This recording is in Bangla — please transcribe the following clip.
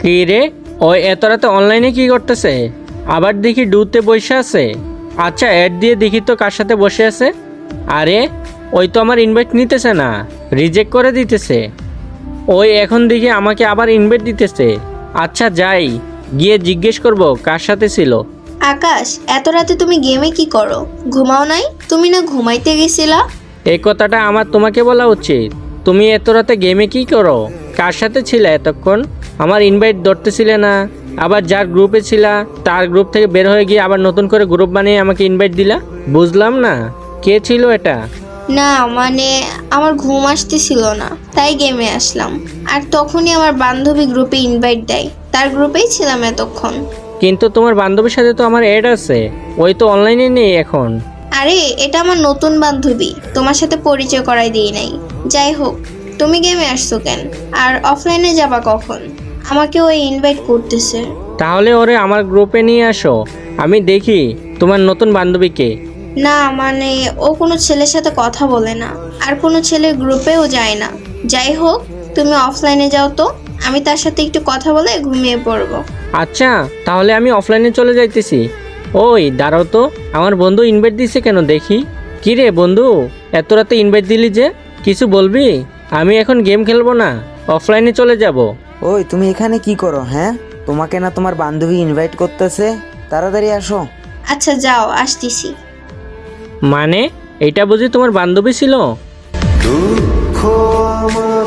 কি রে, ওই এত রাতে অনলাইনে কি করতেছে? আবার দেখি ডুতে বসে আছে। আচ্ছা, অ্যাড দিয়ে দেখি তো কার সাথে বসে আছে। আরে, ওই তো আমার ইনভাইট নিতেছে না, রিজেক্ট করে দিতেছে। ওই এখন দেখি আমাকে আবার ইনভাইট দিতেছে। আচ্ছা যাই, গিয়ে জিজ্ঞেস করব কার সাথে ছিল। আকাশ, এত রাতে তুমি গেমে কি করো? ঘুমাও নাই? তুমি না ঘুমাইতে গেছিলা? এই কথাটা আমার তোমাকে বলা উচিত। তুমি এত রাতে গেমে কি করো? কার সাথে ছিলে এতক্ষণ? আমার ইনভাইট ধরতেছিলে না, আবার যার গ্রুপে ছিলা তার গ্রুপ থেকে বের হয়ে গিয়ে আবার নতুন করে গ্রুপ বানিয়ে আমাকে ইনভাইট দিলা। বুঝলাম না, কে ছিল এটা? না মানে আমার ঘুম আসতেছিল না, তাই গেমে আসলাম। আর তখনই আমার বান্ধবী গ্রুপে ইনভাইট দেয়, তার গ্রুপেই ছিলাম এতক্ষণ। কিন্তু তোমার বান্ধবীর সাথে তো আমার অ্যাড আছে, ওই তো অনলাইনে নেই এখন। আরে এটা আমার নতুন বান্ধবী, তোমার সাথে পরিচয় করাই দিই নাই। যাই হোক, তুমি গেমে আসছো কেন? আর অফলাইনে যাবা কখন? আমাকে ওই ইনভাইট করতেছে। তাহলে ওরে আমার গ্রুপে নিয়ে আসো, আমি দেখি তোমার নতুন বান্ধবীকে। না মানে ও কোনো ছেলের সাথে কথা বলে না, আর কোনো ছেলের গ্রুপেও যায় না। যাই হোক, তুমি অফলাইনে যাও তো, আমি তার সাথে একটু কথা বলে ঘুমিয়ে পড়বো। আচ্ছা, তাহলে আমি অফলাইনে চলে যাইতেছি। ওই দাঁড়াও তো, আমার বন্ধু ইনভাইট দিছে কেন দেখি। কি রে বন্ধু, এত রাতে ইনভাইট দিলি যে, কিছু বলবি? আমি এখন গেম খেলবো না, অফলাইনে চলে যাব। ওই তুমি এখানে কি করো? হ্যাঁ, তোমাকে না তোমার বান্ধবী ইনভাইট করতেছে, তাড়াতাড়ি আসো। আচ্ছা যাও, আসতেছি। মানে এটা বুঝি তোমার বান্ধবী ছিল? দুঃখ আমার